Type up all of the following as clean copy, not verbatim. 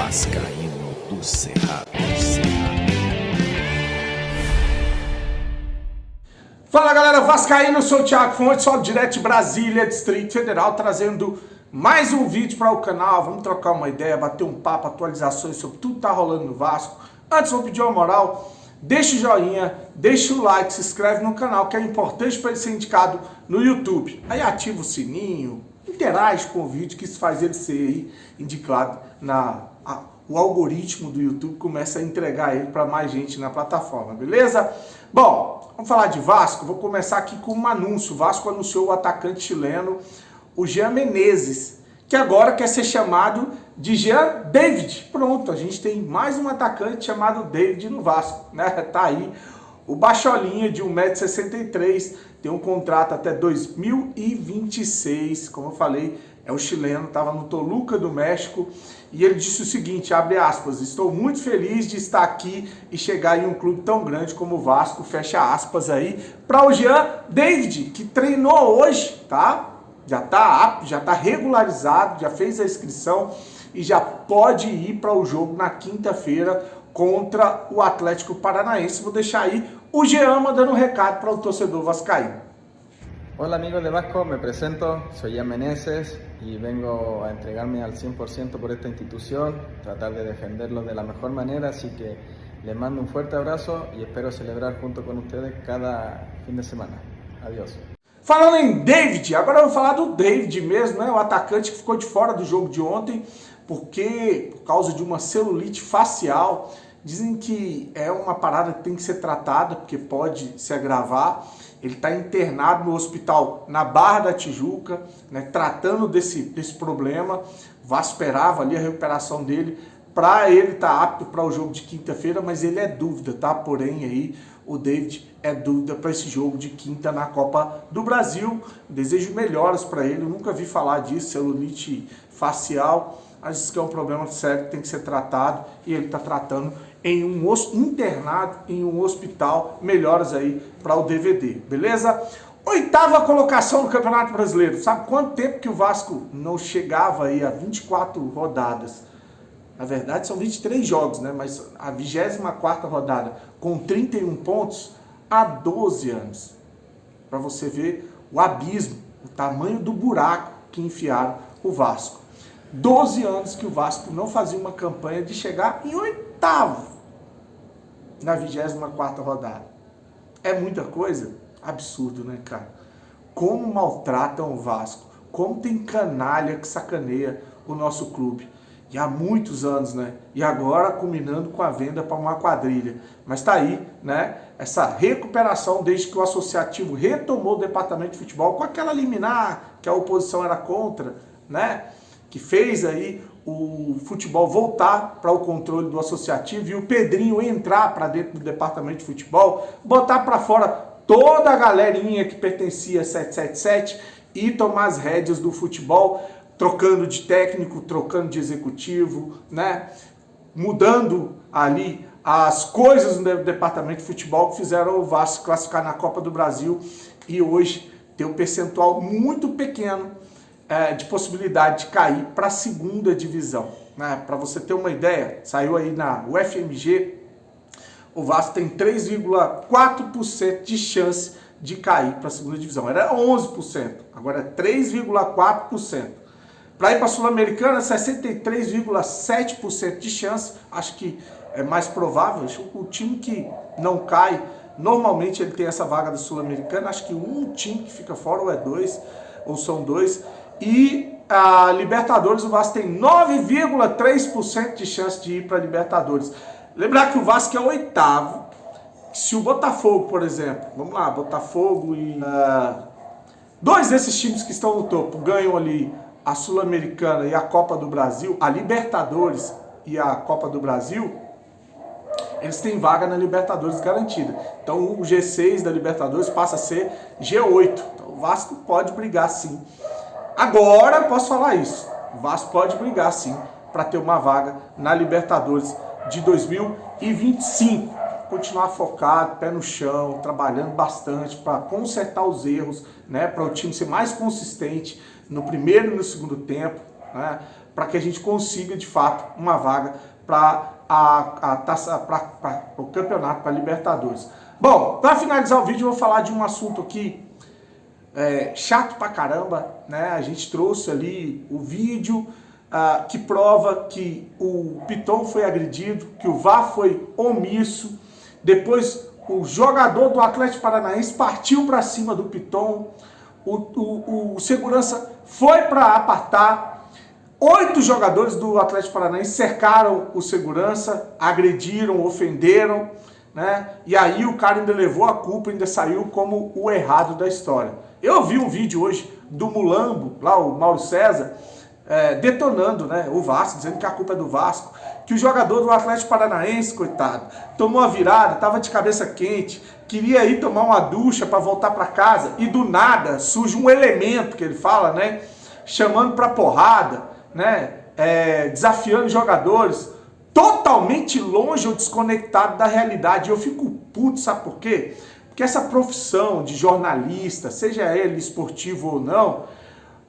Vascaíno do Cerrado. Fala galera, Vascaíno, eu sou o Thiago Fontes, sou direto de Brasília, Distrito Federal, trazendo mais um vídeo para o canal. Vamos trocar uma ideia, bater um papo, atualizações sobre tudo que tá rolando no Vasco. Antes, vou pedir uma moral, deixa o joinha, deixa o like, se inscreve no canal, que é importante para ele ser indicado no YouTube. Aí ativa o sininho, interage com o vídeo, que isso faz ele ser aí indicado o algoritmo do YouTube começa a entregar ele para mais gente na plataforma, beleza? Bom, vamos falar de Vasco. Vou começar aqui com um anúncio. O Vasco anunciou o atacante chileno, o Jean Menezes, que agora quer ser chamado de Jean David. Pronto, a gente tem mais um atacante chamado David no Vasco, né? Tá aí o baixolinha de 1,63 m, tem um contrato até 2026, como eu falei, é o chileno, estava no Toluca do México, e ele disse o seguinte, abre aspas, estou muito feliz de estar aqui e chegar em um clube tão grande como o Vasco, fecha aspas aí, para o Jean David, que treinou hoje, tá? Já está apto, já está regularizado, já fez a inscrição e já pode ir para o jogo na quinta-feira contra o Atlético Paranaense. Vou deixar aí o Jean mandando um recado para o torcedor vascaíno. Hola amigos de Vasco, me presento, soy Jean Menezes y vengo a entregarme al 100% por esta institución, tratar de defenderlo de la mejor manera, así que les mando un fuerte abrazo y espero celebrar junto con ustedes cada fin de semana. Adiós. Falando em David, agora eu vou falar do David mesmo, né? O atacante que ficou de fora do jogo de ontem, porque por causa de uma celulite facial. Dizem que é uma parada que tem que ser tratada, porque pode se agravar. Ele está internado no hospital na Barra da Tijuca, né, tratando desse problema. O Vasco esperava ali a recuperação dele para ele estar apto para o jogo de quinta-feira, mas ele é dúvida, tá? Porém, aí o David é dúvida para esse jogo de quinta na Copa do Brasil. Desejo melhoras para ele, eu nunca vi falar disso, celulite facial. Mas isso que é um problema sério que tem que ser tratado e ele está tratando internado em um hospital. Melhoras aí para o DVD, beleza? 8ª colocação no Campeonato Brasileiro. Sabe quanto tempo que o Vasco não chegava aí a 24 rodadas? Na verdade são 23 jogos, né? Mas a 24ª rodada com 31 pontos há 12 anos. Para você ver o abismo, o tamanho do buraco que enfiaram o Vasco. 12 anos que o Vasco não fazia uma campanha de chegar em 8º na 24ª rodada. É muita coisa? Absurdo, né, cara? Como maltratam o Vasco, como tem canalha que sacaneia o nosso clube. E há muitos anos, né? E agora culminando com a venda para uma quadrilha. Mas tá aí, né? Essa recuperação desde que o Associativo retomou o departamento de futebol com aquela liminar que a oposição era contra, né? Que fez aí o futebol voltar para o controle do Associativo e o Pedrinho entrar para dentro do departamento de futebol, botar para fora toda a galerinha que pertencia a 777 e tomar as rédeas do futebol, trocando de técnico, trocando de executivo, né? Mudando ali as coisas no departamento de futebol que fizeram o Vasco classificar na Copa do Brasil e hoje ter um percentual muito pequeno de possibilidade de cair para a 2ª divisão. Né? Para você ter uma ideia, saiu aí na UFMG, o Vasco tem 3,4% de chance de cair para a 2ª divisão. Era 11%, agora é 3,4%. Para ir para a Sul-Americana, 63,7% de chance. Acho que é mais provável. Acho que o time que não cai, normalmente ele tem essa vaga da Sul-Americana. Acho que um time que fica fora, ou é 2, ou são 2. E a Libertadores, o Vasco tem 9,3% de chance de ir para a Libertadores. Lembrar que o Vasco é o 8º. Se o Botafogo, por exemplo, vamos lá, Botafogo e... dois desses times que estão no topo ganham ali a Sul-Americana e a Copa do Brasil, a Libertadores e a Copa do Brasil, eles têm vaga na Libertadores garantida. Então o G6 da Libertadores passa a ser G8. Então o Vasco pode brigar sim. Agora posso falar isso. O Vasco pode brigar sim para ter uma vaga na Libertadores de 2025. Continuar focado, pé no chão, trabalhando bastante para consertar os erros, né, para o time ser mais consistente no primeiro e no segundo tempo, né, para que a gente consiga, de fato, uma vaga para o campeonato, para a Libertadores. Bom, para finalizar o vídeo, eu vou falar de um assunto aqui chato pra caramba, né? A gente trouxe ali o vídeo que prova que o Piton foi agredido, que o VAR foi omisso. Depois o jogador do Atlético Paranaense partiu para cima do Piton, o segurança foi para apartar. 8 jogadores do Atlético Paranaense cercaram o segurança, agrediram, ofenderam, né? E aí o cara ainda levou a culpa, ainda saiu como o errado da história. Eu vi um vídeo hoje do Mulambo, lá o Mauro César, detonando, né, o Vasco, dizendo que a culpa é do Vasco, que o jogador do Atlético Paranaense, coitado, tomou a virada, estava de cabeça quente, queria ir tomar uma ducha para voltar para casa e do nada surge um elemento, que ele fala, né, chamando para porrada, né, desafiando os jogadores, totalmente longe ou desconectado da realidade. Eu fico puto, sabe por quê? Porque essa profissão de jornalista, seja ele esportivo ou não,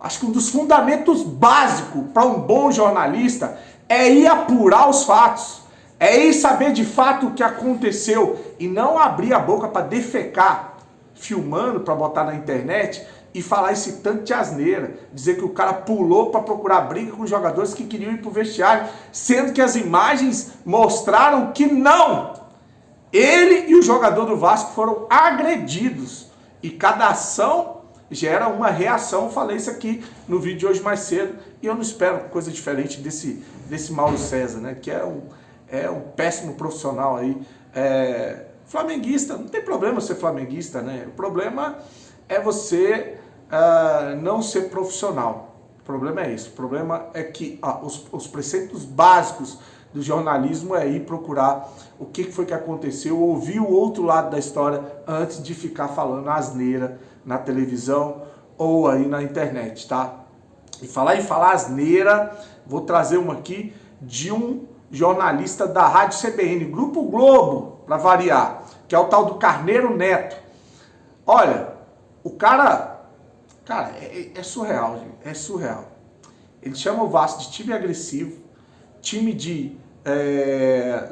acho que um dos fundamentos básicos para um bom jornalista é ir apurar os fatos, é ir saber de fato o que aconteceu e não abrir a boca para defecar, filmando para botar na internet e falar esse tanto de asneira, dizer que o cara pulou para procurar briga com os jogadores que queriam ir para o vestiário, sendo que as imagens mostraram que não! Ele e o jogador do Vasco foram agredidos e cada ação gera uma reação. Falei isso aqui no vídeo de hoje mais cedo e eu não espero coisa diferente desse Mauro César, né? Que é um péssimo profissional aí. Flamenguista, não tem problema ser flamenguista, né? O problema é você não ser profissional. O problema é isso. O problema é que os preceitos básicos do jornalismo é ir procurar o que foi que aconteceu, ouvir o outro lado da história antes de ficar falando asneira na televisão ou aí na internet, tá? E falar asneira, vou trazer uma aqui de um jornalista da Rádio CBN, Grupo Globo, para variar, que é o tal do Carneiro Neto. Olha, o cara é surreal, gente, é surreal. Ele chama o Vasco de time agressivo, time de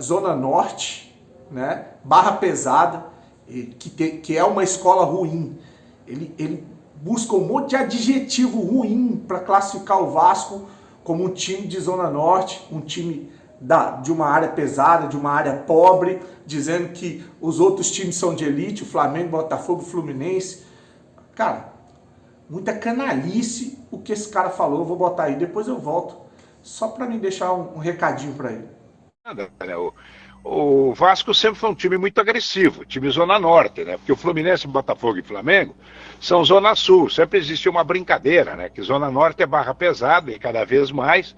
Zona Norte, né? Barra pesada, que é uma escola ruim. Ele busca um monte de adjetivo ruim para classificar o Vasco como um time de Zona Norte, um time de uma área pesada, de uma área pobre, dizendo que os outros times são de elite, o Flamengo, Botafogo, Fluminense. Cara, muita canalice o que esse cara falou. Eu vou botar aí, depois eu volto, só para me deixar um recadinho para ele. O Vasco sempre foi um time muito agressivo, time Zona Norte, né? Porque o Fluminense, Botafogo e Flamengo são Zona Sul. Sempre existiu uma brincadeira, né? Que Zona Norte é barra pesada e cada vez mais.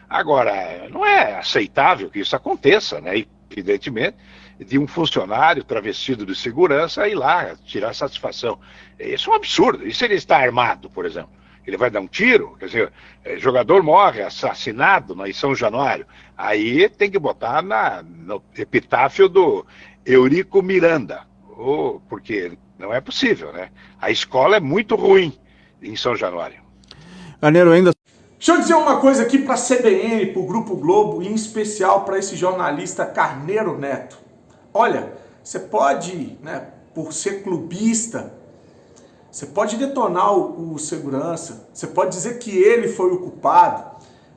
Agora, não é aceitável que isso aconteça, né? Evidentemente, de um funcionário travestido de segurança ir lá tirar satisfação. Isso é um absurdo. E se ele está armado, por exemplo? Ele vai dar um tiro? Quer dizer, jogador morre assassinado em São Januário. Aí tem que botar no epitáfio do Eurico Miranda. Porque não é possível, né? A escola é muito ruim em São Januário. Deixa eu dizer uma coisa aqui para a CBN, para o Grupo Globo, e em especial para esse jornalista Carneiro Neto. Olha, você pode, né, por ser clubista, você pode detonar o segurança, você pode dizer que ele foi o culpado,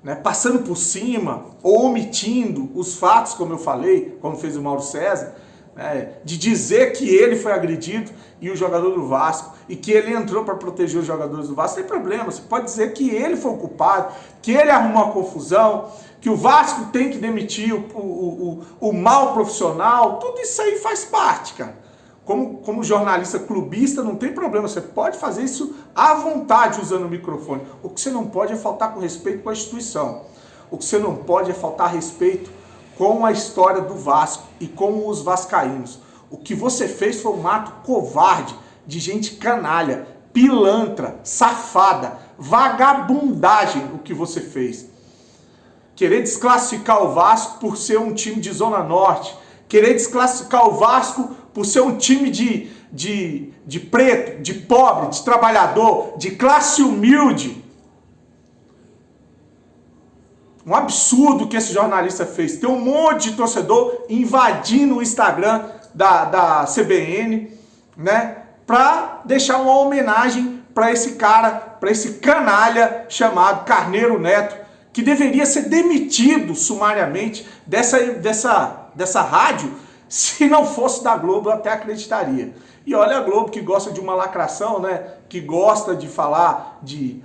né, passando por cima ou omitindo os fatos, como eu falei, como fez o Mauro César, né, de dizer que ele foi agredido e o jogador do Vasco, e que ele entrou para proteger os jogadores do Vasco. Não tem problema, você pode dizer que ele foi o culpado, que ele arrumou a confusão, que o Vasco tem que demitir o mau profissional. Tudo isso aí faz parte, cara. Como jornalista clubista, não tem problema, você pode fazer isso à vontade usando o microfone. O que você não pode é faltar com respeito com a instituição. O que você não pode é faltar respeito com a história do Vasco e com os vascaínos. O que você fez foi um ato covarde, de gente canalha, pilantra, safada, vagabundagem o que você fez. Querer desclassificar o Vasco por ser um time de Zona Norte, querer desclassificar o Vasco por ser um time de preto, de pobre, de trabalhador, de classe humilde. Um absurdo que esse jornalista fez. Tem um monte de torcedor invadindo o Instagram da CBN, né? Para deixar uma homenagem para esse cara, para esse canalha chamado Carneiro Neto, que deveria ser demitido sumariamente dessa rádio. Se não fosse da Globo, eu até acreditaria. E olha a Globo, que gosta de uma lacração, né? Que gosta de falar de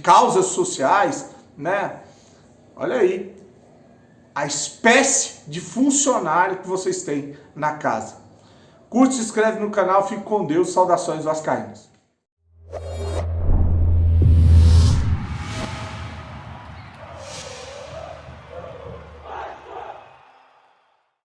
causas sociais, né? Olha aí, a espécie de funcionário que vocês têm na casa. Curte, se inscreve no canal, fique com Deus, saudações vascaínas.